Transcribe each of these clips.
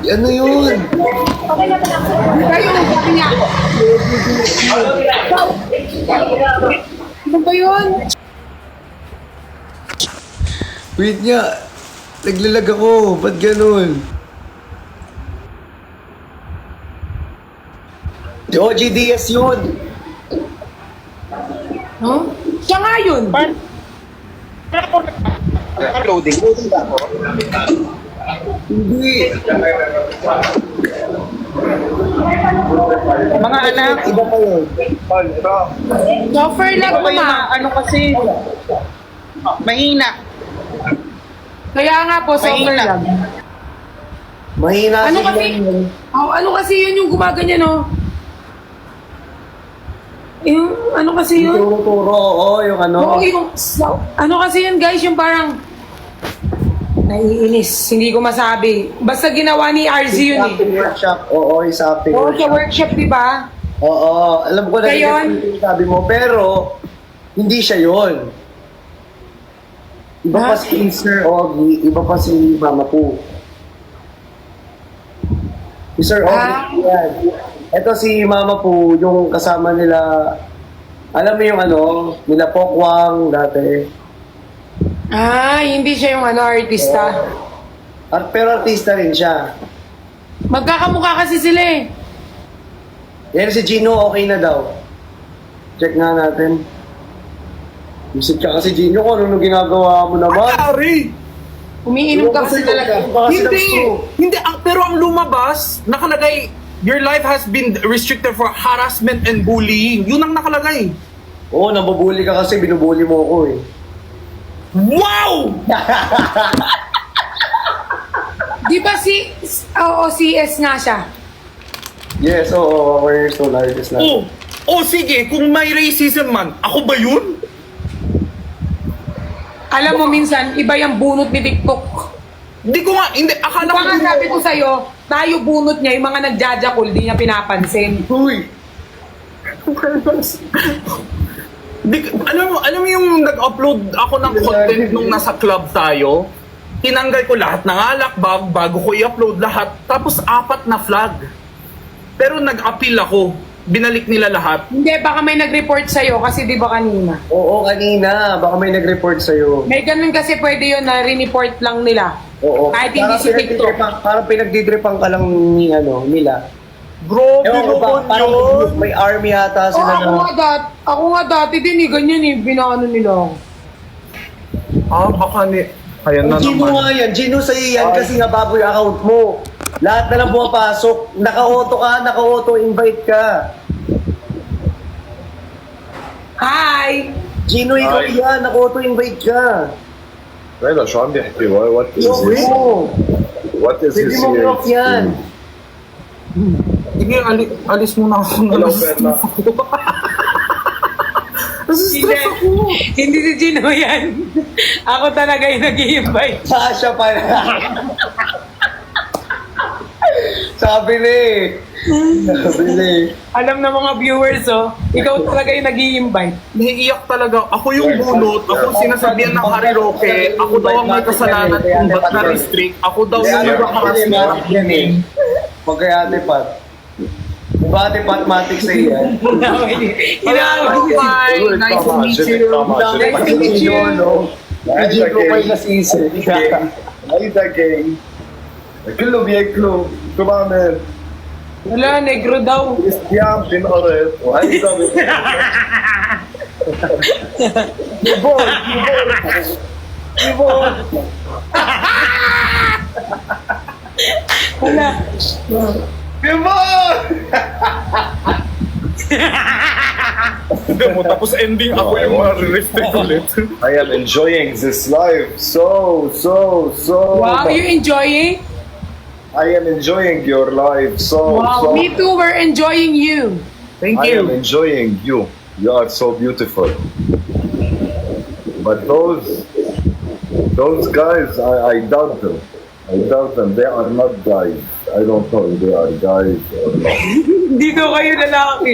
Ano yun? Kayo, sabi niya. Ano ba yun? Wait nga. Naglalag ako. Ba't ganun? Si OG Diaz yun. Huh? Siya nga yun. Loading ba ako? Hindi. Mga anak, Iba pa yun. Suffer lang iba yung ma. ano kasi, mahina. Kaya nga po, suffer Mahina. lang. Mahina Ano si kasi? Ilan. Oh, ano kasi yun yung gumaganyan, no? Yung, ano kasi Yung yun? turo-turo, oo, yung ano. Oo, yung, ano kasi yun guys, yung parang naiinis, hindi ko masabi. Basta ginawa ni RZ yun eh. Acting workshop, oo, yung sa acting Oo, sa workshop. workshop, di ba? Oo, alam ko na Ngayon? yung sabi mo, pero hindi siya yun. Iba pa Ha? si Sir Ogie, iba pa si Mama Poo. Si Sir Ogie, yan. Ito si Mama Poo, yung kasama nila, alam mo yung ano, nila Pokwang dati. Ah, hindi siya yung ano, artista. Pero artista rin siya. Magkakamukha kasi sila eh. Yan si Gino, okay na daw. Check nga natin. Music ka kasi Gino, kung ano nung ginagawa mo naman. Ari! Umiinom ka kasi talaga. Hindi, pero ang lumabas, nakalagay, your life has been restricted for harassment and bullying. Yun ang nakalagay. Oo, nabubuli ka kasi, binubuli mo ako eh. Wow! Di ba si OCS nga siya? Yes, oo, cornerstone artist na. Sige, kung may racism man, ako ba yun? Alam mo minsan, iba yung bunot ni TikTok. Hindi ko nga, hindi, akala Diba ko... nga sabi ko sa'yo, tayo bunot niya, yung mga nagjajakol, di niya pinapansin. Uy! Alam mo yung nag-upload ako ng content nung nasa club tayo? Tinanggal ko lahat ng alak bago ko i-upload lahat. Tapos 4 na flag. Pero nag-appeal ako. Binalik nila lahat. Hindi, baka may nag-report sa'yo kasi di ba kanina? Oo, kanina. Baka may nag-report sa'yo. May ganun kasi pwede yun na re-report lang nila. Oo. Kahit hindi si TikTok. Parang pinagdidripan ka lang ni, ano, nila. Grabe Ewan ko ba, naman parang yun. may army yata Oo, sila ako nga dati din eh, ganyan eh, binaano nila ako. Baka ni... Ayan na Gino naman. nga yan. Gino sa'yo yan kasi nga baboy account mo. Lahat na lang pumapasok. Naka-auto ka, naka-auto invite ka. Hi! Gino, ikaw Hi. yan. Naka-auto invite ka. Reda, شو عم بيحكي؟ what is Yok his mo. what is Pwede his mo block yan. Sige, alis muna ako. Hello, Perla. Nasa-stress ako. Hindi si Gino yan. Ako talaga yung nag-i-invite. Sasha pa na. Sabi ni. Sabi ni. Alam na mga viewers, oh, ikaw talaga yung nag-i-invite. Naiiyak talaga. Ako yung bunot. Ako yung sinasabihan ng Hariroke. Ako daw ang may kasalanan kung ba't na-restrict. Ako daw yung nag-harassment. Yan eh. Huwag kaya Ate Pat. Diba Ate Patmatics na yan? Inaawag ko. Hi, nice to meet you. Nice to meet you, no? Gino pa yung nasisi. هيدا جاي كله بياكلوا شو بعمل؟ Wala, negro daw. استيام بينقرض وهيدا Ibon! Ibon! Wala. Ibon! Hindi mo, tapos ending ako yung ma-restrict ulit. I am enjoying this life so Wow, much. you enjoying? I am enjoying your life so Wow, me too, we're enjoying you. Thank I am you. enjoying you. You are so beautiful. But those guys, I doubt them. I doubt them. They are not guys. I don't know if they are guys or not. Hindi daw kayo lalaki.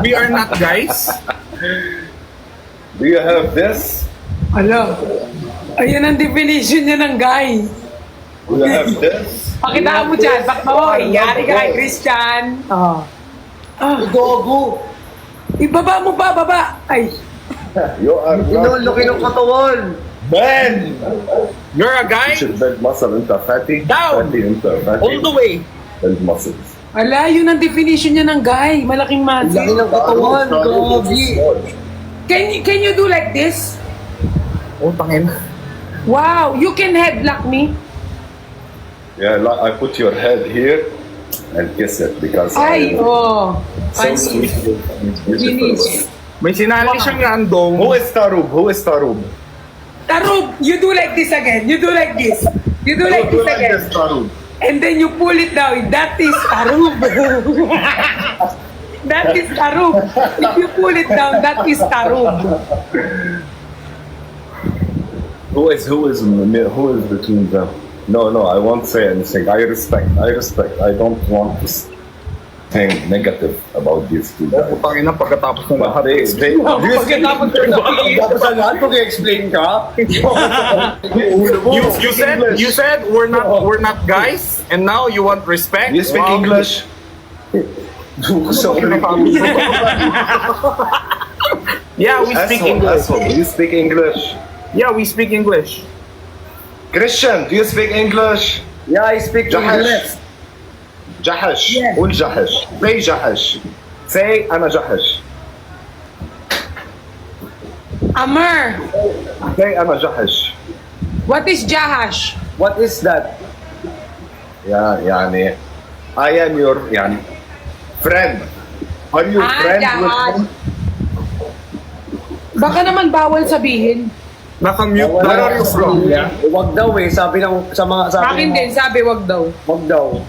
We are not guys. Do you have this? Ala, ayan ang definition niya ng guy. We have this. Pakitaan mo dyan. Oy, yari ka kay Christian. Oh. Gogo. Ibaba mo ba, baba? Ay. You are not. Laki ng katawan. Man! You're a guy? You should build muscle into fatty. Down. Fatty into fatty. All the way. Build muscles. Ala, yun ang definition niya ng guy. Malaking Laki muscle. ng katawan. Gogi. Can you do like this? Oh, tangin. Wow, you can headlock me. Yeah, like I put your head here and kiss it because Ay, I am oh. so Fancy. sweet and beautiful. Genius. May sinali siyang random. Who is Tarub? Who is Tarub? Tarub, you do like this again. You do like this. You do like this again. Tarub. And then you pull it down. That is Tarub. That is Tarub. If you pull it down, that is Tarub. Who is between them? No, I won't say anything. I respect. I don't want to think negative about these two guys. Tangin na pagkatapos ng But lahat. they Pagkatapos ng Tapos sa lahat, mag-explain ka? You said we're not guys and now you want respect? You speak Wow. English? Sorry. Yeah, we speak English. Asshole. You speak English? Yeah, we speak English. Christian, do you speak English? Yeah, I speak English. جحش. Yes. قول جحش. Say جحش. Say أنا جحش. Amr, Say أنا جحش. what is Jahash? What is that? يعني I am your يعني friend. Are you friend with Jahash. him? Baka naman bawal sabihin. Nakamute Where are you from? Wag daw eh. Sabi ng sa mga Sa akin din, sabi wag daw. Wag daw.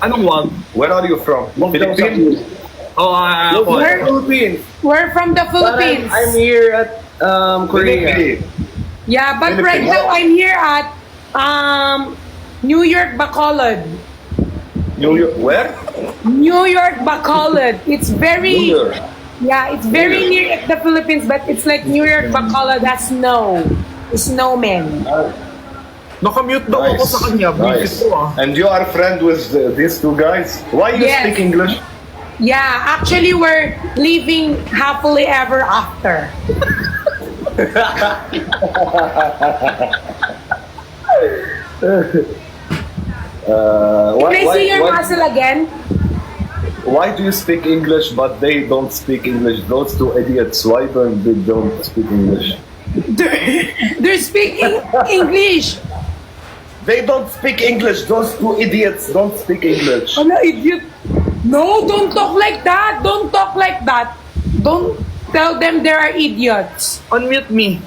Anong wag? Where are you from? Wag daw Philippines? sabi. Oh, Where? Philippines. We're from the Philippines. I'm here at Korea. Philippines. Yeah, but right Philippines. now I'm here at New York Bacolod. New York. Where? New York Bacolod. It's very New York. yeah, it's very near the Philippines, but it's like New York Bacolod has snow. Snowmen. Nakamute daw ako sa kanya. Nice. Bisit ko ah. And you are friend with these two guys? Why you Yes. speak English? Yeah, actually we're living happily ever after. Why, Can I see your why, muscle again? why do you speak English but they don't speak English? Those two idiots, why don't they don't speak English? They're speaking English. They don't speak English. Those two idiots don't speak English. Ano, idiot? No, don't talk like that. Don't talk like that. Don't tell them they are idiots. Unmute me.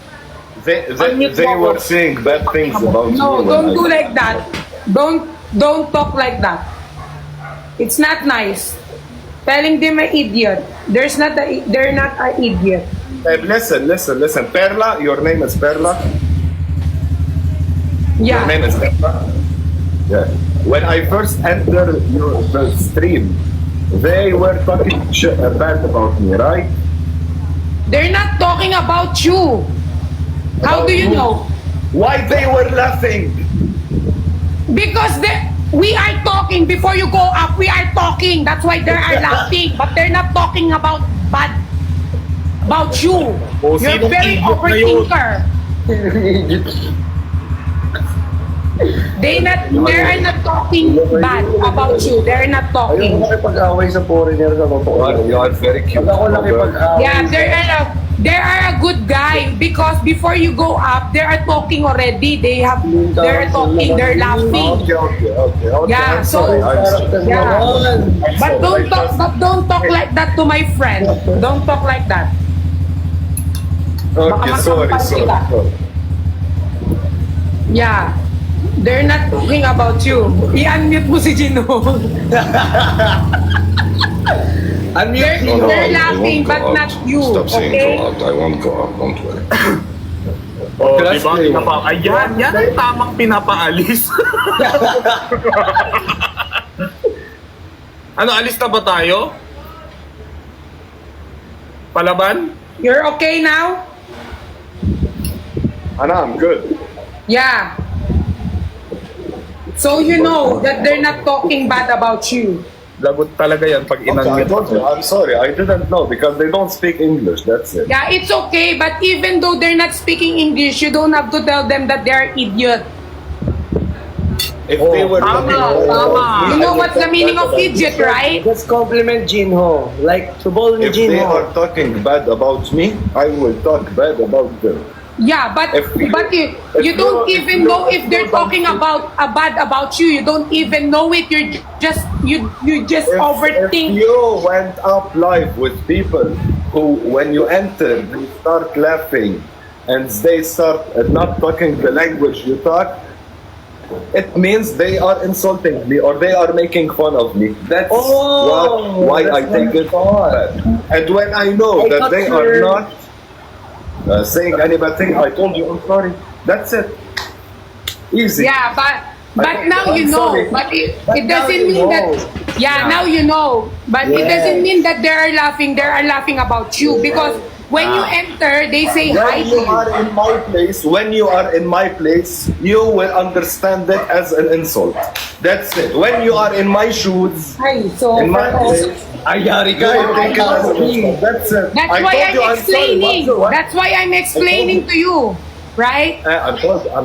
They Unmute mo were ako. saying bad things about No, you. don't do like that. Don't talk like that. It's not nice. Telling them an idiot. They're not an idiot. Listen. Perla, your name is Perla. Your Yeah. name is Perla. Yeah. When I first entered the stream, they were talking bad about me, right? They're not talking about you. How do you know? Why they were laughing? Because we are talking before you go up. We are talking. That's why they are laughing. But they're not talking about bad about you. Oh, You're sinong very idiot na yun? overthinker. They are not talking bad about you. They're not Ayun, talking. nakipag-away sa foreigner sa totoo. You are very cute. Wag ako nakipag-away. Yeah, they are a good guy because before you go up, they are talking already. They're talking. They're laughing. Okay. Yeah, I'm so- sorry. I'm sorry. Yeah. I'm But sorry. don't talk like that to my friend. Don't talk like that. Okay, Baka sorry. makampal sila. Yeah. They're not talking about you. I-unmute mo si Gino. Unmute They're, mo. they're laughing, but not you. Stop saying Okay? go out. I won't go out. Don't worry. Oh, Class diba? play. Ayan, yan ang tamang pinapaalis. Ano, alis na ba tayo? Palaban? You're okay now? Anna, I'm good. Yeah. So you know that they're not talking bad about you. Lagot talaga yan pag I inangit told you, I'm sorry, I didn't know because they don't speak English, that's it. Yeah, it's okay, but even though they're not speaking English, you don't have to tell them that they're idiot. If they were tama, talking tama. You know what's the meaning of idiot, right? Just compliment Jinho. Like, subol ni If they are Jinho. talking bad about me, I will talk bad about them. Yeah, but If you- you don't if even you- know if they're talking about bad about you. You don't even know it. You're just you just If overthink. you went up live with people who, when you enter, they start laughing and they start not talking the language you talk, it means they are insulting me or they are making fun of me. That's why I that's take it what I bad. And when I know I that thought they you are were- not saying any bad thing, I told you I'm sorry. That's it. Easy. Yeah, but now you I'm know. sorry. But it now doesn't you mean that. know. Yeah, now you know. But it Yes. doesn't mean that they are laughing. They are laughing about you because when you enter, they say hi When to you you. are in my place, you will understand it as an insult. That's it. When you are in my shoes, Hi, so in my place, Ay, yari you will take it as an insult. That's it. that's I why told I'm you explaining. I'm sorry. What? That's why I'm explaining to you, right? I'm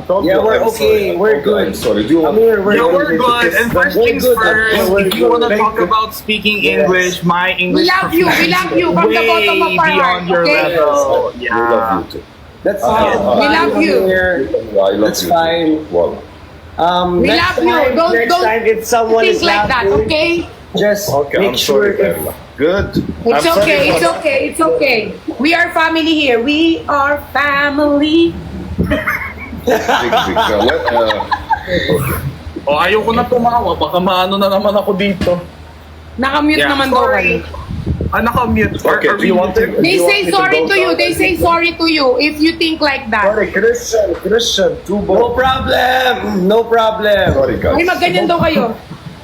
told Yeah, you we're I'm okay. sorry. We're Okay, good. I'm sorry. Do you want Amir, we're Yeah, good. we're good. And first We're things good. first, We're if you wanna good. talk about speaking Yes. English, my English love you. We love you from the way bottom of our heart, beyond your okay? level. We love you too. That's Ah, fine. ah. We love you. Amir. I love That's you too. fine. Well, We next love you. time, Don't- next don't time if someone Think is like that, laughing, okay? just okay, make I'm sure sorry, if Perla. Good. It's I'm okay. sorry It's for- okay. It's okay. We are family here. We are family. Big, O, ayaw ko na tumawa. Baka maano na naman ako dito. Nakamute Yeah, naman daw kayo. Ah, nakamute. Okay, do you want to? They do you say want me sorry go to you. down? They say sorry to you if you think like that. Sorry, Christian, too no bold. problem. No problem. Sorry, guys. Ay, magganyan daw kayo.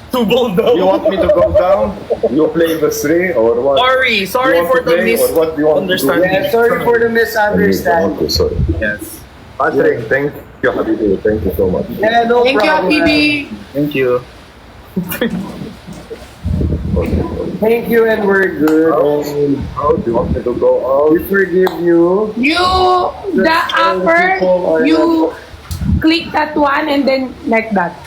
Too bold daw. You want me to go down? You play the three or what? Sorry You want for to the play or what do you want to do? misunderstanding. Yeah, sorry for the misunderstanding. Sorry. Yes. Patrick, thank you, Habibi. Thank you so much. Yeah, no Thank you, problem. Habibi. Thank you. Thank you, and we're good. And How do you want me to go out? we forgive you. You, the upper, you click that one and then like that.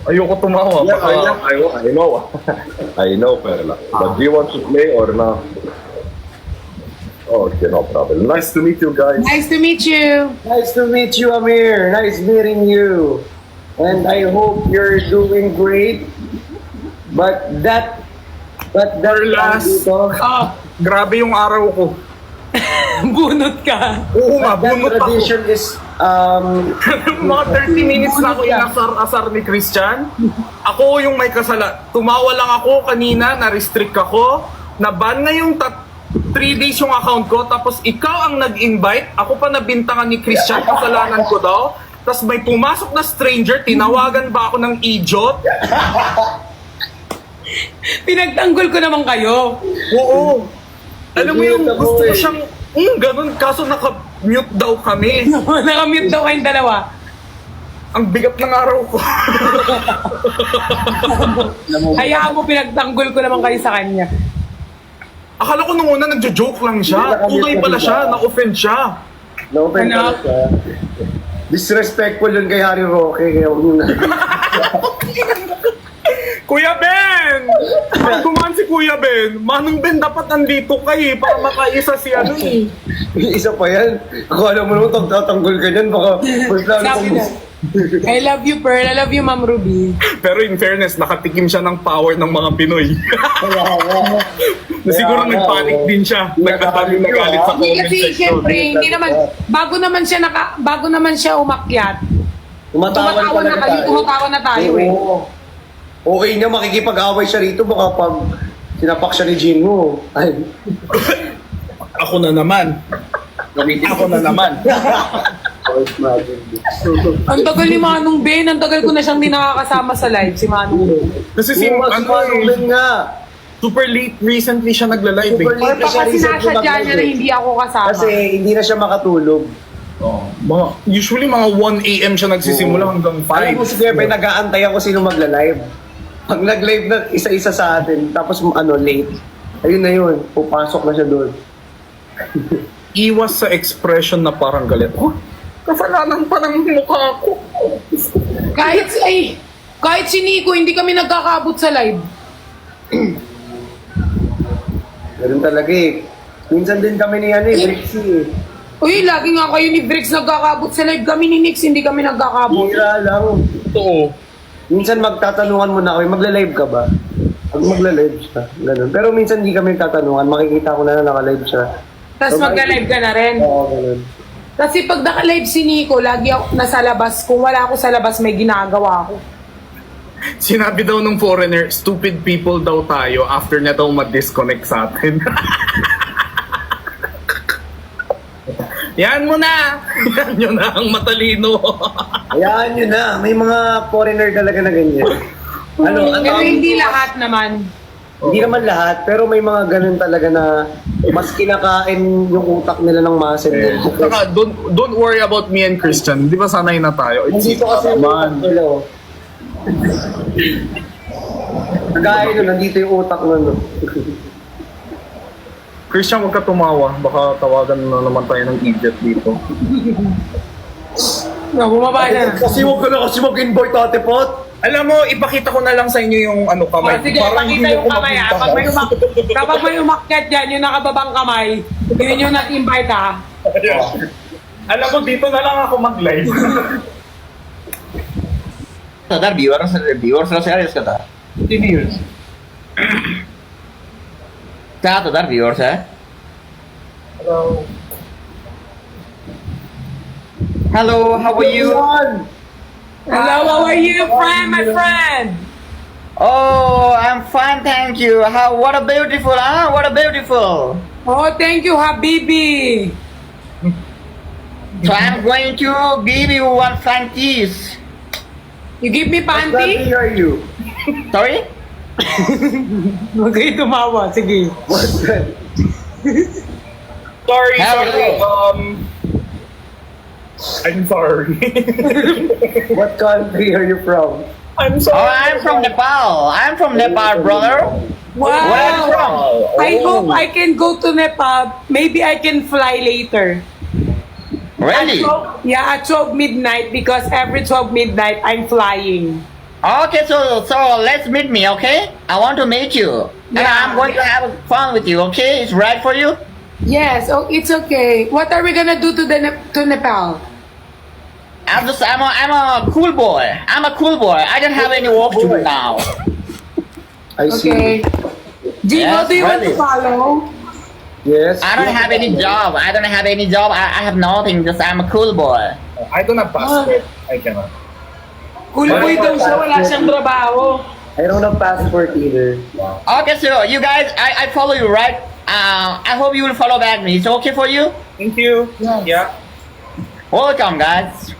Ayoko tumawa. Yeah, Baka- I know. I know, Perla. But do you want to play or not? Okay, no problem. Nice to meet you guys. Nice to meet you. Nice to meet you, Amir. Nice meeting you. And I hope you're doing great. But that Last. dito, Oh, Grabe yung araw ko. bunot ka. Oo nga, that bunot ako. tradition is Mga 30 minutes na ako inasar-asar ni Christian. Ako yung may kasala. Tumawa lang ako kanina, na-restrict ako. Na-ban na yung 3 days yung account ko. Tapos ikaw ang nag-invite. Ako pa nabintangan ni Christian. Kasalanan ko daw. Tapos may pumasok na stranger. Tinawagan ba ako ng idiot? Pinagtanggol ko naman kayo. Oo. Alam mo yung Idiot ako gusto ko eh. siyang, ganun. Kaso naka-mute daw kami. Nakamute daw kayong dalawa. Ang bigat ng araw ko. Hayaan mo, pinagtanggol ko naman kayo sa kanya. Akala ko nung una nagjo-joke lang siya. Tunay pala siya. Na-offend siya. no offense Ano? talaga. Disrespectful yun kay Harry Roque. Kaya huwag nyo na. Kuya Ben! Ang kumaan si Kuya Ben. Manong Ben, dapat nandito kayo para makaisa si ano eh. Isa pa yan. Kung alam mo naman, tatanggol ka dyan, baka first lang Sabi na. I love you, Pearl. I love you, Ma'am Ruby. Pero in fairness, nakatikim siya ng power ng mga Pinoy. Na siguro Kaya nga, nagpanic oo. din siya. Nagpapanic Nagalit sa Hindi comment kasi section. syempre, hindi naman, bago naman siya umakyat. Tumatawa na kayo, tumatawa na tayo eh. Oo. Okay niya, makikipag-away siya rito, baka pag sinapak siya ni Jinho. Ay, Ako na naman. Ako na naman. Ang tagal ni Manong Ben, ang tagal ko na siyang di nakakasama sa live, si Manong Ben. Kasi si mas ano Manong Ben nga. super late recently siya nagla-live Super eh. Or late. baka sinasadya niya na hindi ako kasama. Kasi hindi na siya makatulog. Usually mga 1 a.m. siya nagsisimula hanggang 5. Alam mo si Kuya Ben, nag-aantay ako sino magla-live. Pag nag-live na isa-isa sa atin, tapos late, ayun na yun, pupasok na siya doon. Iwas sa expression na parang galit. Oh, kasalanan pa ng mukha ko. Kahit si Nico, hindi kami nagkakaabot sa live. Ganun talaga eh. Minsan din kami ni Brixie eh. Uy, lagi nga kayo ni Brix nagkakaabot sa live. Kami ni Nix, hindi kami nagkakaabot. Hira lang. Oo. Minsan magtatanungan mo na kami, magla-live ka ba? Pag magla-live siya, ganun. Pero minsan hindi kami tatanungan, makikita ko na naka-live siya. Tapos magka-live ka na rin. Oo, ganun. Kasi pag naka-live si Nico, lagi ako nasa labas. Kung wala ako sa labas, may ginagawa ako. Sinabi daw nung foreigner, stupid people daw tayo after na daw ma-disconnect sa atin. Yan mo na! Yan yun na ang matalino. Hayaan nyo na, may mga foreigner talaga na ganyan. Pero hindi lahat naman. Hindi naman lahat, pero may mga ganun talaga na mas kinakain yung utak nila ng muscle. Saka, don't worry about me and Christian. Di ba sanay na tayo? Nandito kasi yung utak nila. Oh. Kagaya nun, nandito yung utak nun. No? Christian, huwag ka tumawa. Baka tawagan na naman tayo ng idiot dito. Bumaba na. Kasi huwag ka na kasi mag-invite Ate Pot. Alam mo, ipakita ko na lang sa inyo yung kamay. Sige, pakita yung kamay ha. Kapag may umakyat dyan, yung nakababang kamay, yun yung nag-invite ha. Alam mo, dito na lang ako mag-live. Dar viewers lo share kata. Viewers. क्या तो dar viewers है? Hello. Hello, how are you? Hello, how are you, friend, my friend? Oh, I'm fine, thank you. What a beautiful, huh? What a beautiful. Oh, thank you, Habibi. So I'm going to give you one Frankies. You give me What panty? country are you? Sorry? Huwag kayo tumawa, sige. What's that? Sorry. Hello. I'm sorry. What country are you from? I'm Oh, sorry. I'm from Nepal. I'm from Nepal, brother. Where are you from? Wow! I hope I can go to Nepal. Maybe I can fly later. Really? At 12 midnight because every 12 midnight I'm flying. Okay, so let's meet me, okay? I want to meet you. And Yeah. I'm going to have fun with you, okay? It's right for you? Yes, it's okay. What are we gonna do to Nepal? I'm a cool boy. I'm a cool boy. I don't have any work to do now. I see. Okay. Gino, Yes, do you want to really. follow? Yes. I don't have any job. I have nothing. Just I'm a cool boy. I don't have passport. I cannot. Cool boy daw siya, wala siyang trabaho. I don't have passport either. Okay, so you guys, I follow you, right? I hope you will follow back me. It's okay for you? Thank you. Yeah. Welcome, guys.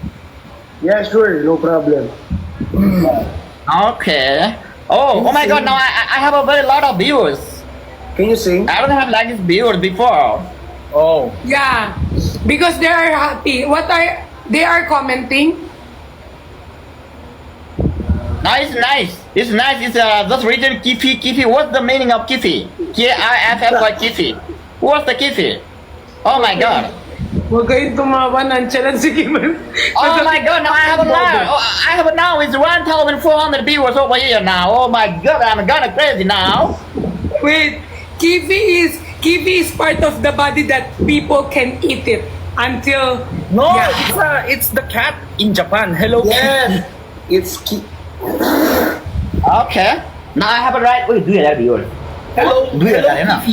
Yeah, sure. No problem. Okay. Oh my God! Now I have a very lot of viewers. Can you sing? I don't have like this viewers before. Oh. Yeah, because they are happy. They are commenting? No, it's nice. It's nice. It's just written Kifi. Kifi. What's the meaning of Kifi? K-I-F-F Kifi. What's the Kifi? Oh my God. Huwag kayong tumawa, nonchalant si Kim. Oh my God. Now I have a now. I have a now. It's 1,400 viewers over here now. Oh my God. I'm gonna crazy now. Wait, kiwi is part of the body that people can eat it until No, Yeah. it's the cat in Japan. Hello. Yes. It's Okay. Now I have a right. Wait, do you have viewers? Hello. Do you have enough?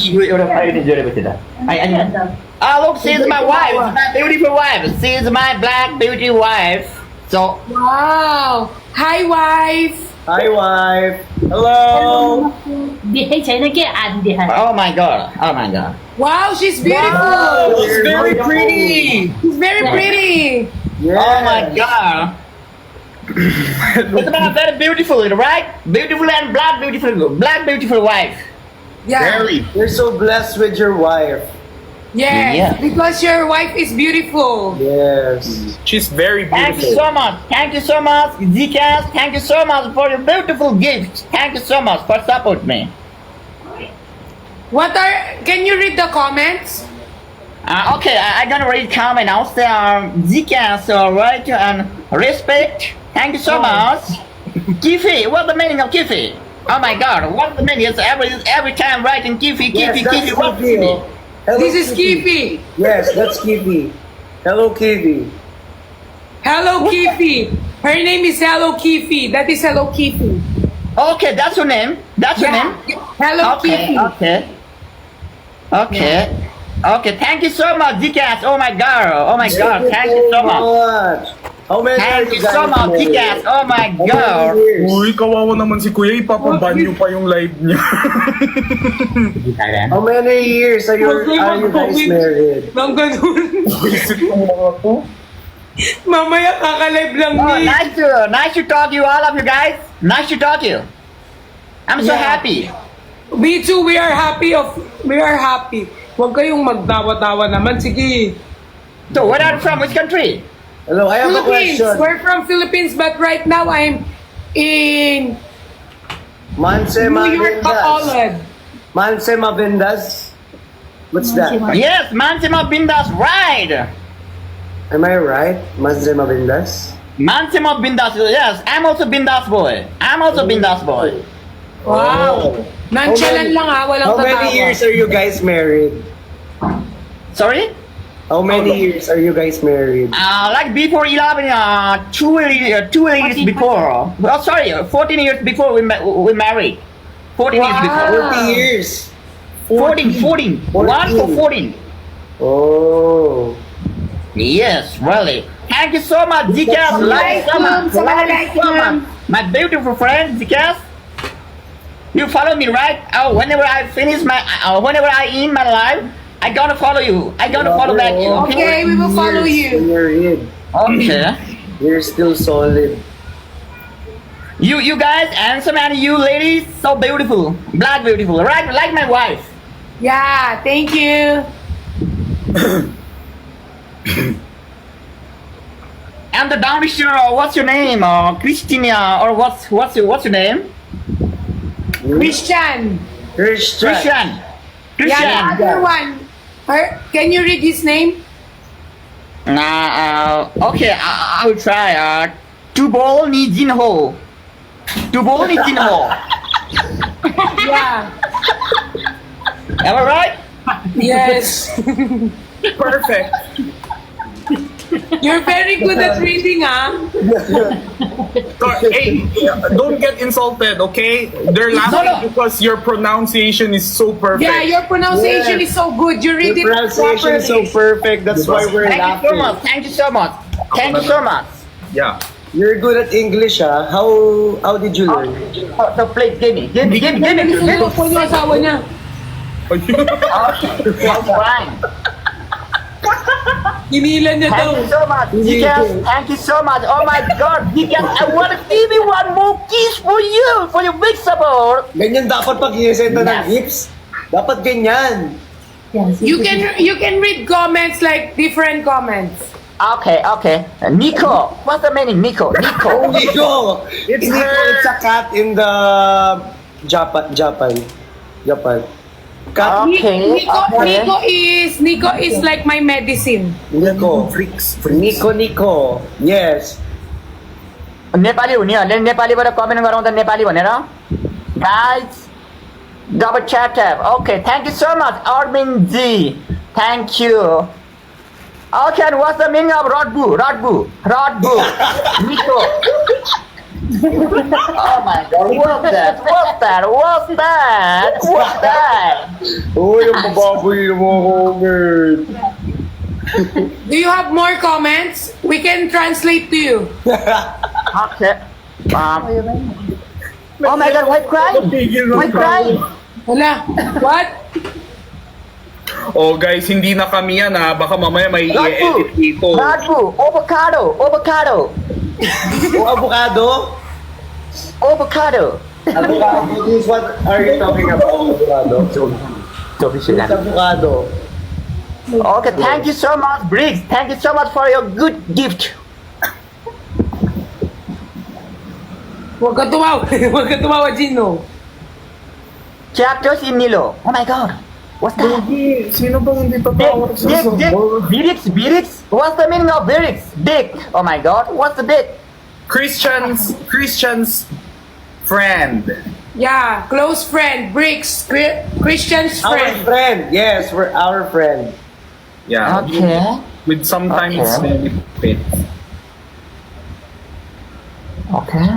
Look, she's my wife. My beautiful wife. She's my black beauty wife. So, wow. Hi, wife. Hi, wife. Hello. oh my God. Oh my God. Wow, she's beautiful. It's very pretty. She's very pretty. Yeah. Oh my God. It's about very beautiful, right? Beautiful and black beautiful wife. Yeah. Very. You're so blessed with your wife. Yes, Yeah. because your wife is beautiful. Yes. She's very Thank you beautiful. so much. Thank you so much, Zcast. Thank you so much for your beautiful gift. Thank you so much for support me. Can you read the comments? Okay, I'm gonna read comment now. Say, Zcast, right, and respect. Thank you so much. Kiffy, what's the meaning of Kiffy? Oh my God, what's the meaning? It's every time writing Kiffy, Kiffy, Yes, Kiffy. that's What's Kiffy. Kiffy? Oh. Hello, This is Kiffy. Yes, that's Kiffy. Hello, Kiffy. Hello Kiffy. Her name is Hello Kiffy. That is Hello Kiffy. Okay, that's your name. That's your name. Hello Okay, Kiffy. okay. Thank you so much, Zcast. Oh my God. Oh my God. Thank you so much. How many are Thank you you so guys much, married? Zcast. Oh my How many God. years? Uy, kawawa naman si Kuya. Ipapaban niyo pa yung live niya. How many years are you guys married? Nang ganun. Visit ng mga to. Mamaya kakalive lang Oh, ni. nice to talk to you, all of you guys. Nice to talk to you. I'm so Yeah. happy. Me too, we are happy. Huwag kayong magdawa-dawa naman. Sige. So, where are you from? Which country? Hello, I have a Philippines. question. We're from Philippines, but right now I'm in Mansema New York, Vendas. Bacolod. Mansema Vendas. What's that? Yes, Mansimo Bindas ride. Am I right? Mansema Vendas? Mansimo Bindas, yes. I'm also Bindas boy. Wow. Nonchalant lang ha, walang How many tatawa. years are you guys married? Sorry? How many years are you guys married? Like before 11, 2 years before. Well, sorry, 14 years before we married. 14 years before. 40 years. 14. 1 for 14. Oh. Yes, really. Thank you so much, Zcast. Like so much. Like so much. My beautiful friend, Zcast. You follow me, right? Oh, whenever I finish whenever I end my life, I gonna follow you. I gonna follow back you. Okay, we will follow you. Married. Okay. You're still solid. You guys, handsome, and you ladies, so beautiful. Black beautiful, right? Like my wife. Yeah, thank you. And the downstairs, what's your name? Christina, or what's your name? Christian. Christian. Yeah, the other one. Can you read his name? Okay, I will try. Tubol ni Jinho. Yeah. Am I right? Yes. Perfect. You're very good at reading, ah. Hey, don't get insulted, okay? They're laughing No. because your pronunciation is so perfect. Yeah, your pronunciation Yes. is so good. You read The it pronunciation is so properly. perfect. That's why we're Thank you so laughing. much. Thank you so much. Yeah. You're good at English, ah. How did you learn? So please give me. Sino po yung asawa niya? Fine. Hinilan niya daw. Thank you so much, Zcast. Thank you so much. Oh my God, Zcast, I want to give you one more kiss for you, for your big support. Ganyan dapat pag inisenta ng Yes. hips. Dapat ganyan. You can read comments like different comments. Okay. Nico, what's the meaning, Nico? Oh, Nico! It's Nico, her. it's a cat in the Japan. Cat. Okay. Nico is like my medicine. Nico. Nico. Yes. Nepali हुने नेपालीबाट कमेन्ट गराउँदा नेपाली भनेर guys double chat tab. Okay, thank you so much, Armin G. Thank you. Okay, and what's the meaning of Rodbu? Nico. Oh my God, what's that? Oh, yung bababoy yung mga comment. Do you have more comments? We can translate to you. Okay. Oh my God, why crying? Wala. What? Oh guys, hindi na kami yan ha. Baka mamaya may i-edit dito. Rodbu, avocado. Oh, avocado? Avocado. Avocado, this what are you talking about? Avocado? It's avocado. Okay, thank you so much, Briggs. Thank you so much for your good gift. Huwag ka tumawa. Huwag ka tumawa, Gino. Chapters in Nilo. Oh my God. What's that? Hindi, sino bang hindi Dick, tatawa sa Dick, Dick. sabor? Birix. What's the meaning of Birix? Dick. Oh my God. What's the dick? Christian's friend. Yeah, close friend. Bricks. Christian's Our friend. friend. Yes, we're our friend. Yeah. Okay. With sometimes Okay. benefits. Okay.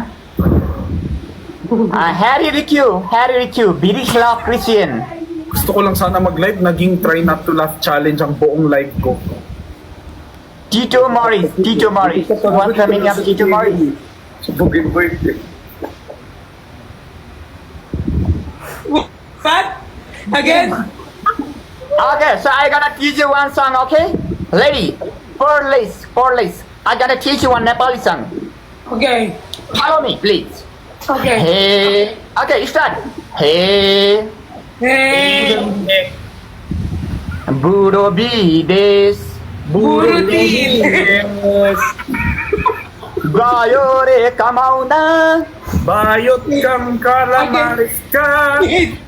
Harry Ricu. Birix love Christian. Gusto ko lang sana mag-live, naging try not to laugh challenge ang buong live ko. Tito Morris. What's the meaning of Tito Morris? Subugin ko yun. What? Again? Okay, so I gonna teach you one song, okay? Lady, four lace. I gonna teach you one Nepali song. Okay. Follow me, please. Okay. Hey. Okay, start. Hey. Hey. Buro bides. Burutin. Gayo re kamauna. Bayot kang karamaris ka. Okay,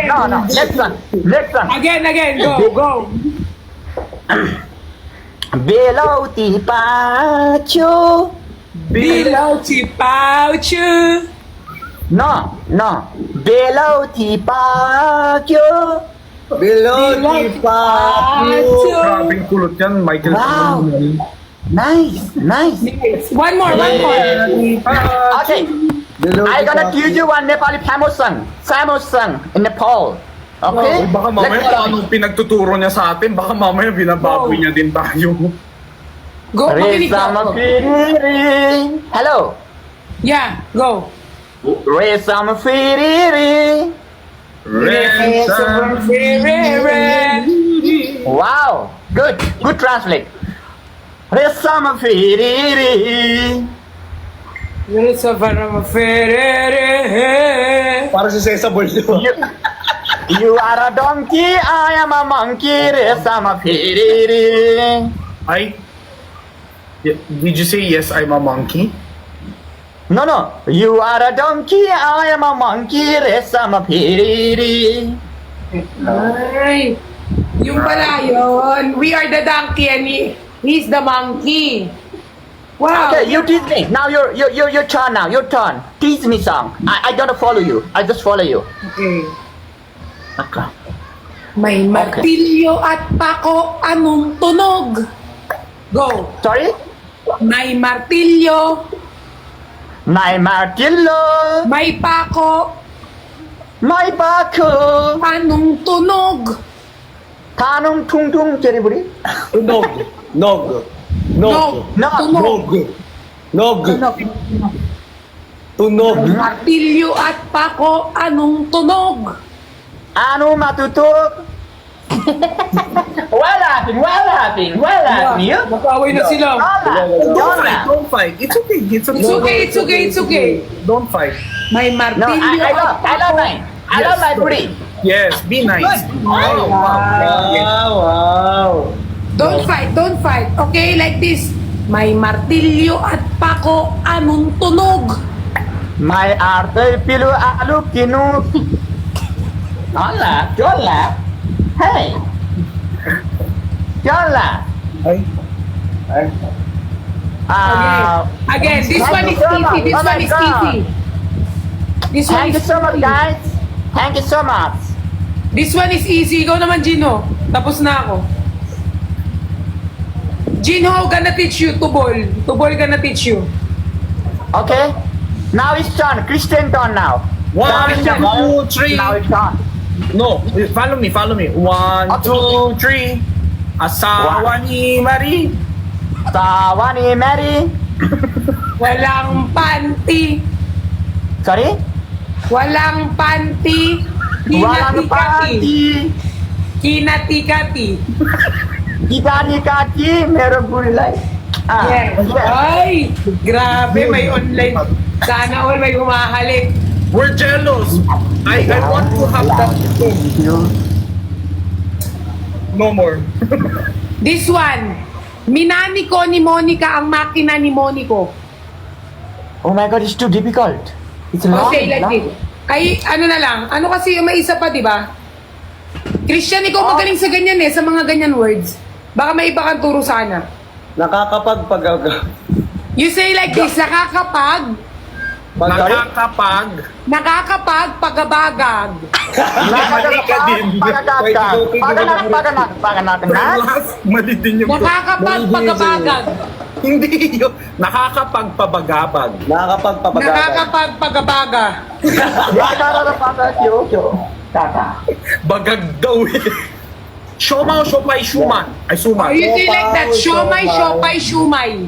now next one. Next one. Again. Go. Belau ti pacho. Bilaw si Pauchu. No. Belau ti pacho. Below the Pacho. Grabing kulot yan, Michael. Wow. Nice. One more. Okay, I gonna teach you one Nepali famous song in Nepal. Okay? Baka mamaya Let's go. anong pinagtuturo niya sa atin, baka mamaya binababoy niya din tayo. Go. Makinig Resama ka. firiri. Hello. Yeah, go. Resama firiri. Wow. Good translate. Resama firiri. Sa parang ferere. Para si Cesar Boldo. You are a donkey, I am a monkey. Resama firiri. Ay, did you say yes, I'm a monkey? No. You are a donkey, I am a monkey. Resama firiri. Ay. Yung pala yun. We are the donkey and he's the monkey. Wow. Okay, you teach me. Now your turn now. Your turn. Teach me song. I don't follow you. I just follow you. Okay. Okay. May martilyo at pako, anong tunog? Go. Sorry? May martilyo, My martillo. may pako, My bako. anong tunog? Tanong tung tung ceriburi. Nog. No. Tunog. Tunog. Martilyo at pako, anong tunog? Ano matutok? Well laughing. You? Mag-away na sila. Don't fight. It's okay. It's okay. Don't fight. May No, martilyo I at love pako. mine. I love my booty. Yes, be nice. Wow. Don't fight. Okay, like this. May martilyo at pako, anong tunog? My arte pilu alu kinu. Don't laugh. Hey. Don't laugh. Ay. Again, this one is Thank you so much. easy. Oh my God. This one Thank you is so much, easy. guys. Thank you so much. This one is easy. Ikaw naman, Gino. Tapos na ako. Gino, gonna teach you. Tubol gonna teach you. Okay. Now it's turn. Christian turn now. 1, 2, 3. Now it's turn. No, follow me. 1, 2, 3. Asawa ni Marie. Sawa ni Mary. Walang panty. Sorry? Walang panty. Walang panty. Kinati-kati. Kikani-kati. Meron gulay. Yes. Ay, grabe, may online. Sana all may humahalik. We're jealous. I want to have that too. No more. This one. Minani ko ni Monica ang makina ni Monico. Oh my God, it's too difficult. It's long. Okay, like this. Ay, ano na lang. Ano kasi yung may isa pa, di ba? Christian, ikaw magaling sa ganyan eh, sa mga ganyan words. Baka may iba kang turo sana. Nakakapagpagaga. You say like this, nakakapag pagabagag. Mali ka din. Last, mali din yung Nakakapag pagabagag. Hindi yun. Nakakapagpabagabag. Nakakapagpapagaga. Nakakapag pagabaga. Bagag daw eh. Siomay, siopay, suman. Ay, suman. You say like that, siomay, siopay, siumay.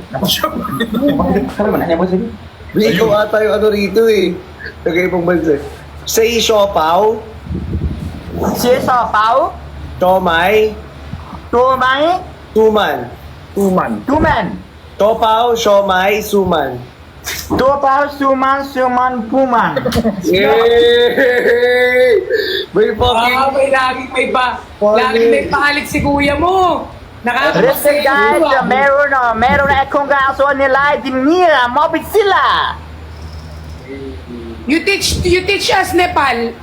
Ikaw ata yung ano rito eh. Nag-ibang bansa. Say siopaw, Siopao, siomay, tumay, suman. Suman. tuman. Siopaw, siomay, suman. Tupao, suman, suman, puman. Yay! May fucking... Laging may paalik si kuya mo. Respect guys, meron akong kaso nila, dinira, mabit sila. You teach us Nepal.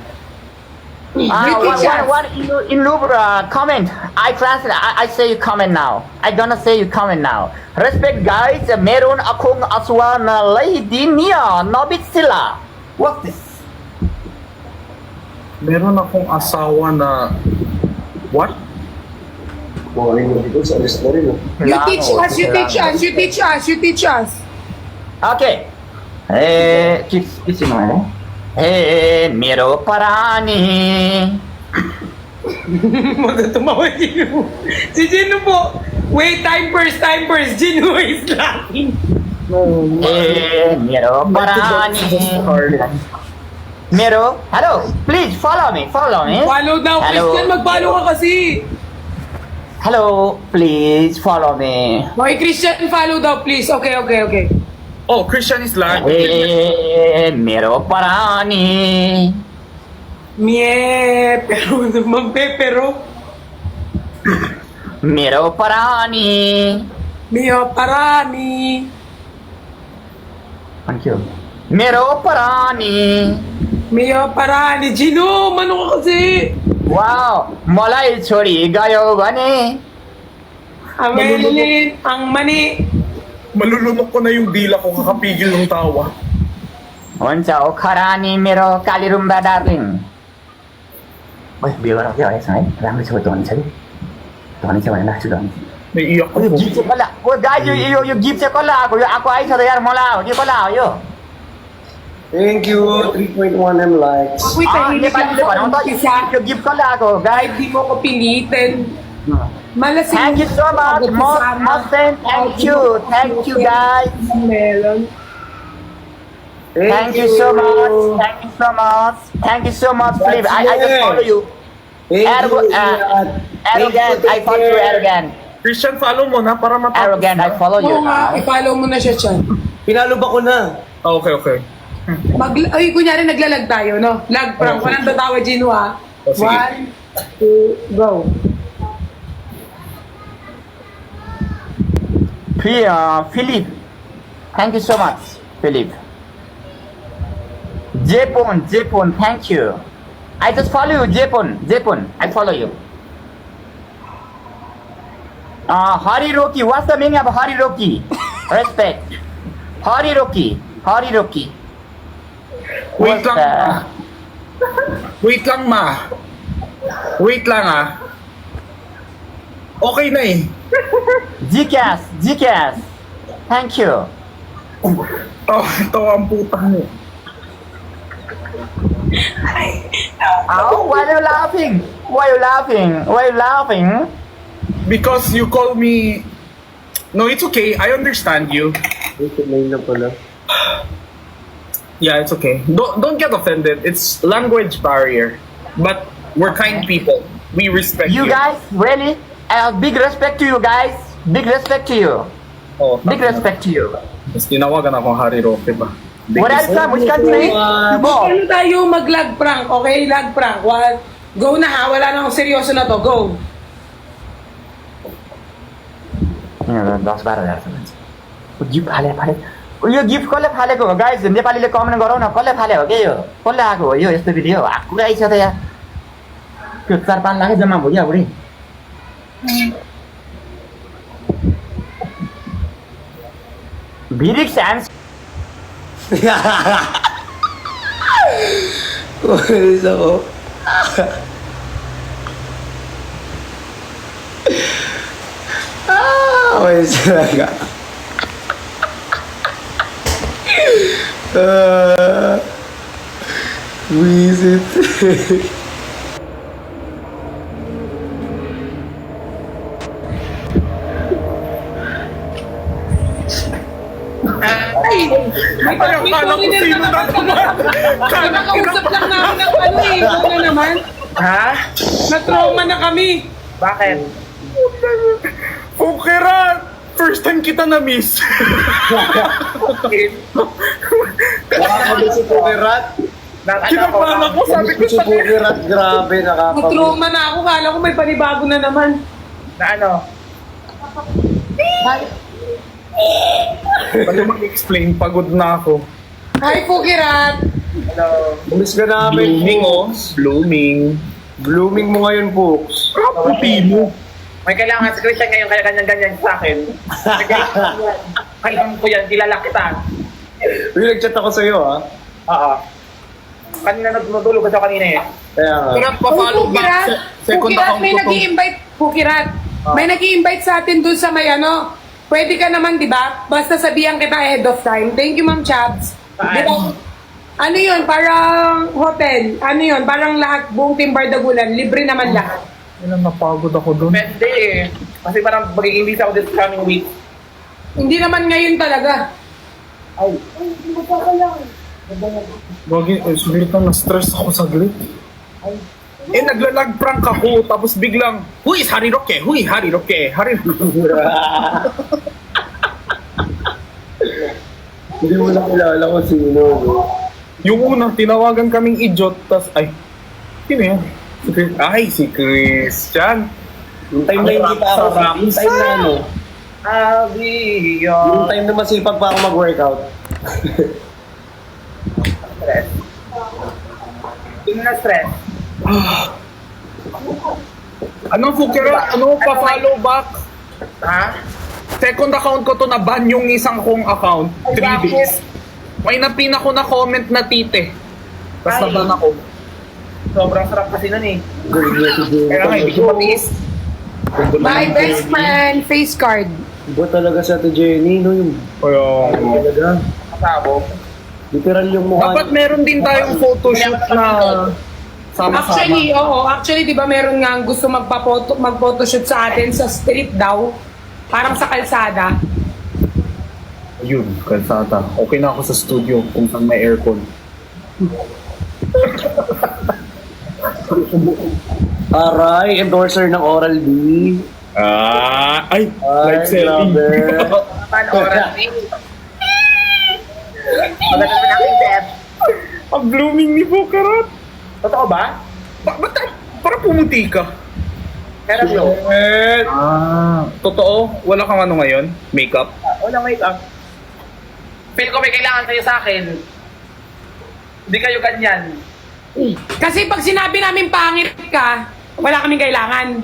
What in Lubra, comment. I say you comment now. I gonna say you comment now. Respect guys, meron akong aswa na lady niya, mabit sila. What's this? Meron akong asawa na... What? Boring mo dito sa alis na rin. You teach us. Okay. Kiss mo mero parani. Magtumawa Gino. Si Gino po. Wait, time first. Gino is laughing. Mero parani. Mero, hello, please follow me. Follow daw, Hello. Christian. Mag-follow ka kasi. Hello, please follow me. Okay, Christian, follow daw, please. Okay. Oh, Christian is like... Mero parani. Pero naman pero. Mero parani. Mio parani. Thank you. Mero parani. Mio parani. Gino, mano ka kasi. Wow, मलाई छोरी गयो भने Amelin, ang mani. Malulunok ko na yung dila ko kakapigil ng tawa. हुन्छ ओखरानी मेरो कालीरुम्बा डार्लिङ ओइ बिगर के हरेछ है राम्रो छ धनी छ धनी छ भने राख्छु धनी Naiiyak यो ako. गिफ्ट चाहिँ कसलाई ओ गाइज यो गिफ्ट चाहिँ कसलाई आएको यो आएको आइछ त यार मलाई हो कि कसलाई हो यो Thank you. 3.1M likes. Ako'y tahimik lang नेपालीले भनौँ ako त isa. यो गिफ्ट कसलाई आएको हो guys Kahit di mo ko pilitin. Malasing. Thank you so much, Mustang. Thank you guys. Melon. Thank you so much. Thank you so much, Philip. I just follow you. Arrogant. I follow you, arrogant. Christian, follow mo na para matapos. Arrogant. I follow you. Oo nga, i-follow mo na siya dyan. Pinalo ba ko na? Ah, okay. Ay, kunyari naglalag tayo, no? Lag prank. Walang tatawa, Gino, ha? Oh, sige. 1, 2, go. Philip. Thank you so much, Philip. Japon, thank you. I just follow you, Japon. I follow you. Hariroki, what's the meaning of Hariroki? Respect. Hariroki. Wait lang. Wait lang, ma. Wait lang, ah. Okay na eh. Gcash. Thank you. Oh, ito ang putang mo. Oh, why are you laughing? Because you call me... No, it's okay. I understand you. Wait, na pala. Yeah, it's okay. Don't get offended. It's language barrier. But we're kind people. We respect you. You guys, really? Big respect to you guys. Big respect to you. Oh, Big respect to you. Mas tinawagan akong Hari Roque ba? Where are you from? Which country? Bo. Ano tayo mag-lag prank, okay? Lag prank. Go na ha, wala na akong seryoso na to. Go. 10 12 गिफ्ट फाले फाले यो गिफ्ट कसले फालेको हो गाइज नेपालीले कमेन्ट गरौ न कसले फाले हो के यो कसले आएको हो यो यस्तो भिडियो आएको आइछ त यार त्यो 4-5 लाख जम्मा भयो क्या बुढी भिरिक्स hands Isa ko. Okay, talaga. Visit. Ay! May Ay, akala ko sino na naman. Nakausap lang namin ng ano eh. Ikaw na naman. Ha? Na-trauma na kami. Bakit? Okay, Rat. First time kita na-miss. Nakakabit si Pukirat. Kinapala ko, sabi ko Si sa Pukirat, grabe, nakakabit. Na-trauma na ako. Kala ko may panibago na naman. Na ano? Ano mag-explain? Pagod na ako. Hi, Pukirat. Miss ka namin, Blooming, oh. Pooks. Blooming. Blooming mo ngayon, Pooks. Puti mo. May kailangan si Christian ngayon kaya ganyan-ganyan sa akin. Kailangan ko yan, kilala kita. Uy, nag-chat ako sa'yo, ha? Oo. Kanina nagtulog ako kanina eh. Kaya nga. Kaya pa-follow back. Second Pukirat, account may ko to. nag-i-invite. Pukirat, may nag-i-invite sa atin dun sa may ano. Pwede ka naman, di ba? Basta sabihan kita ahead of time. Thank you, Ma'am Chabs. Di ba? Ano yun? Parang hotel. Ano yun? Parang lahat, buong Team Bardagulan. Libre naman lahat. Ilan napagod ako doon. Pwede eh. Kasi parang magiging busy ako this coming week. Hindi naman ngayon talaga. Gagi, saglit na, na-stress ako saglit. Eh, naglalag prank ako, tapos biglang, Huy, Harry Roque! Huy, Harry Roque! Harry Roque! Hindi mo na kilala kung sino, no? Yung una, tinawagan kaming idiot, tas, ay, sino yan? Si Christian. Yung time na hindi pa ako, yung time na ano, yung time na masipag pa ako mag-workout. Stress. Yung na-stress. Anong fukera? Ano pa-follow back? Ha? Second account ko to na ban yung isang kong account. 3 days. May napin ako na comment na tite. Tapos Ay. naban ako. Sobrang sarap kasi nun eh. Kaya nga, hindi ko matiis. My best friend, face card. Iba talaga sa Ate Jenny, no? Yung Kaya, talaga. Kasabo. Literal yung mukha. dapat meron din tayong photoshoot na sama-sama. Actually, oo. Actually, di ba meron nga gusto mag-photoshoot sa atin sa street daw. Parang sa kalsada. Yun, kalsada. Okay na ako sa studio kung saan may aircon. Aray, endorser ng Oral-B. Ay, Ay, grabe. Paano oras eh? Maganda naman ang step. Ang blooming ni Bokarat. Totoo ba? Ba't parang pumuti ka? Pero yun. Totoo? Wala kang ano ngayon? Makeup? Walang make-up. Feel ko may kailangan kayo sa akin. Hindi kayo ganyan. Kasi pag sinabi namin pangit ka, wala kaming kailangan.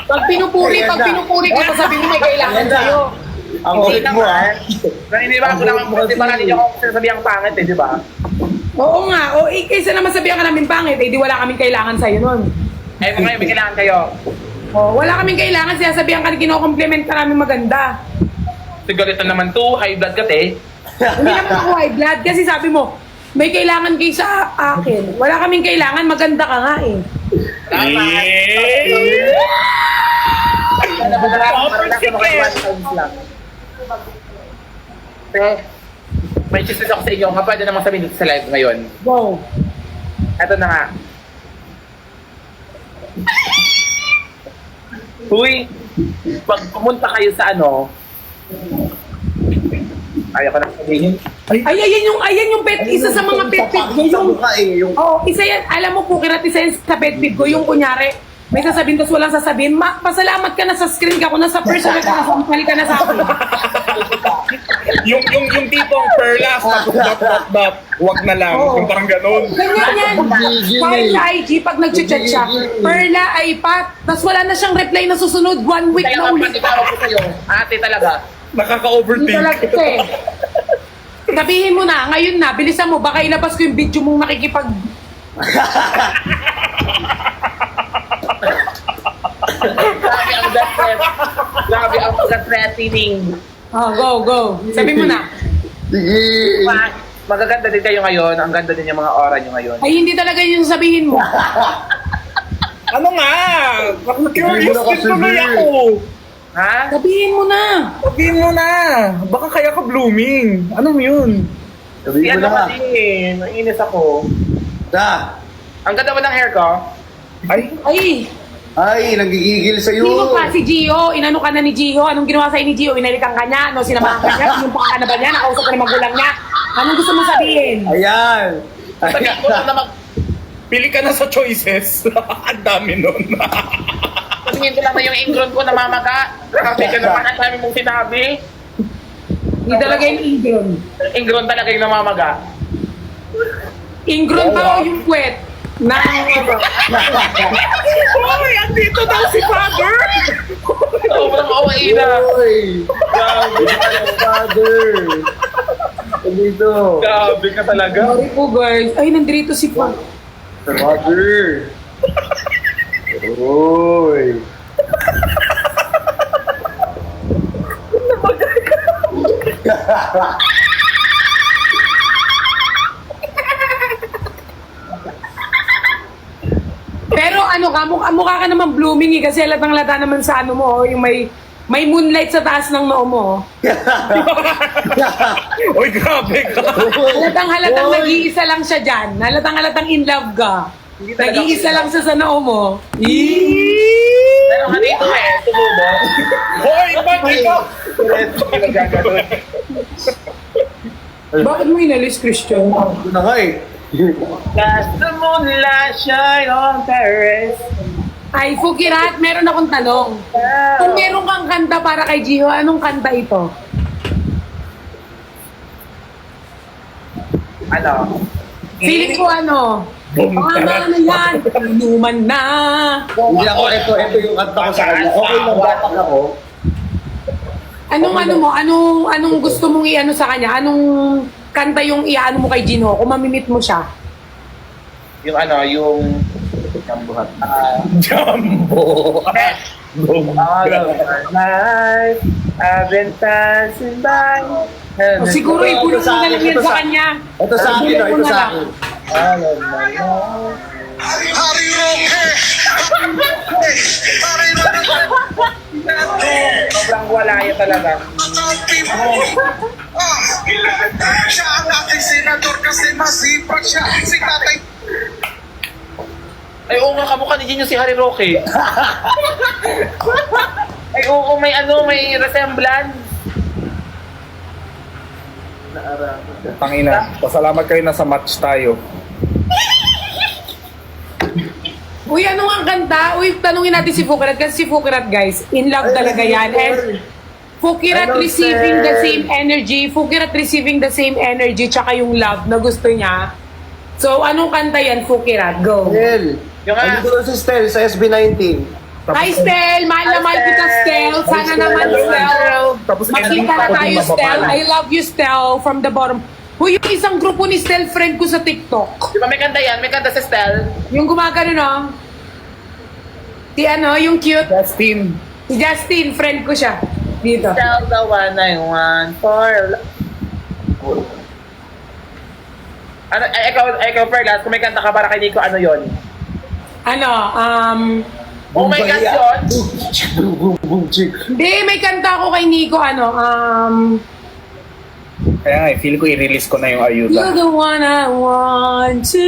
Pag pinupuri ka, sabi mo may kailangan sa'yo. Ang ulit mo, ha? Naniniwala ko naman kasi parang hindi ako sinasabi ang pangit eh, di ba? Oo nga. O, kaysa naman sabihan ka namin pangit, di wala kaming kailangan sa'yo nun. Eh, ngayon may kailangan kayo. O, wala kaming kailangan, sinasabihan ka na kino-compliment ka namin maganda. Siguro ito naman to, high blood ka te. Hindi naman ako high blood, kasi sabi mo, may kailangan kayo sa akin. Wala kaming kailangan, maganda ka nga eh. May chismis ako sa inyo, nga pwede namang sabihin dito sa live ngayon. Go. Eto na nga. Uy, pag pumunta kayo sa ano, Ayaw ko na sabihin. Ayan yung pet, isa sa mga pet peeve ko. Sa mukha eh. Yung... Oo, isa yan. Alam mo po, Kirat, isa yan sa pet peeve ko. Yung kunyari, may sasabihin tapos walang sasabihin. Pasalamat ka na sa screen ka. Kung nasa personal ka na, sampali ka na sa akin. yung tipong perlas, tapos dot, wag na lang. Oo. Yung parang ganun. Ganyan yan. Kahit sa IG, pag nag-chat siya, Perla ay pat, tapos wala na siyang reply na susunod, 1 week Kaya na nga ulit. pag ko sa'yo, ate talaga. Hindi Nakaka-overthink. talaga ito eh. Sabihin mo na, ngayon na, bilisan mo, baka ilabas ko yung video mong nakikipag... Grabe ang death. Grabe ang pagka-threatening. Oh, go. Sabi mo na. Sige. Magaganda din kayo ngayon. Ang ganda din yung mga aura nyo ngayon. Ay, hindi talaga yung sabihin mo. Ano nga? Curious din tuloy ako. Ha? Sabihin mo na. Sabihin mo na. Baka kaya ka blooming. Anong yun? Si Sabihin mo ano na. kasi, nainis ako. Na. Ang ganda ba ng hair ko? Ay, Ay, Nagigigil sa'yo. sino ka? Si Gio. Inano ka na ni Gio. Anong ginawa sa'yo ni Gio? Inalikan ka niya? Ano, sinamahan ka niya? Sinumpa ka na ba niya? Nakausap ka na magulang niya? Anong gusto mo sabihin? Ayan. Sabihin ko lang na pili ka na sa choices. Ang dami nun. Sabihin ko lang na yung ingron ko namamaga. Kasi ka naman ang dami mong sinabi. Hindi talaga yung ingron. Ingron talaga yung namamaga. Ingron ba o yung kwet? Hoy, andito daw si Father! Sobrang kawaii na. Uy. Grabe ka, father. Dito. Grabe ka talaga. Sorry po guys. Ay, nandito si Fa. Father. Uy. Pero ano ka, mukha ka naman blooming eh. Kasi halatang-halata naman sa ano mo, yung may moonlight sa taas ng noo mo. Uy, grabe ka. Halatang-halatang Oy. nag-iisa lang siya dyan. Halatang-halatang in love ka. talaga Nag-iisa ako lang siya sa noo mo. Pero kanito eh, tumubo. Hoy, ba't ikaw? Bakit mo inalis, Christian? Ito na nga eh. As the moonlight shine on Paris. Ay, Fukirat, meron akong tanong. Kung meron kang kanta para kay Jiho, anong kanta ito? Ano? Feeling ko ano? Tama na yan, inuman na. Hindi ako, ito yung kanta ko sa kanya. Okay lang, batak ako. Anong gusto mong i-ano sa kanya? Anong kanta yung i-ano mo kay Jinho kung mamimit mo siya? Yung ano, yung... Kambuhat. Jumbo. All of my life, I've been passing by. O, siguro ibulong mo na lang yan sa kanya. Ito sa akin, Ibulong mo ito na sa lang. akin. All of my life. Sobrang walaya talaga. Siya ang ating senador kasi masipag siya. Si tatay Ay, oo nga, kamukha ni Gino si Harry Roque. Ay, oo, may ano, may resemblance. Tangina, pasalamat kayo na sa match tayo. Uy, ano nga ang kanta? Uy, tanungin natin si Fukirat kasi si Fukirat, guys, in love talaga yan. And Fukirat Hello, receiving sir. the same energy. Fukirat receiving the same energy tsaka yung love na gusto niya. So, anong kanta yan, Fukirat? Go. Stel. Yung nga. Andito na si Stel sa SB19. Hi, Stel! Mahal na mahal kita, Stel! Sana naman, Stel! Tapos Makita na tayo, Stel! I love you, Stel! From the bottom. Uy, yung isang grupo ni Stel, friend ko sa TikTok. Di ba may kanta yan? May kanta si Stel. Yung gumagano, no? Si ano, yung cute. Justin. Si Justin, friend ko siya. Dito. Stel, the one I want for... Ano, ikaw, Perlas, kung may kanta ka para kay Nico, ano yon? Ano, Oh my God, yun! Boom, boom, chick. hindi, may kanta ako kay Nico, ano, Kaya nga, feel ko i-release ko na yung ayuda. you're the one I want to,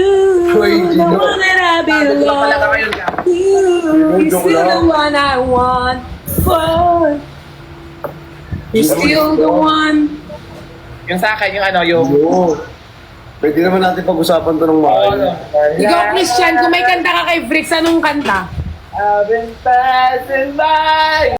Uy, the Gino. one that I Ano talaga belong ngayon ka? to, you're Joke still the lang. one I want for, you're still the one. Yung sa akin, yung ano, yung... Oo. Pwede naman natin pag-usapan to ng maayos. Ikaw, Christian, kung may kanta ka kay Bricks, anong kanta? I've been passing by.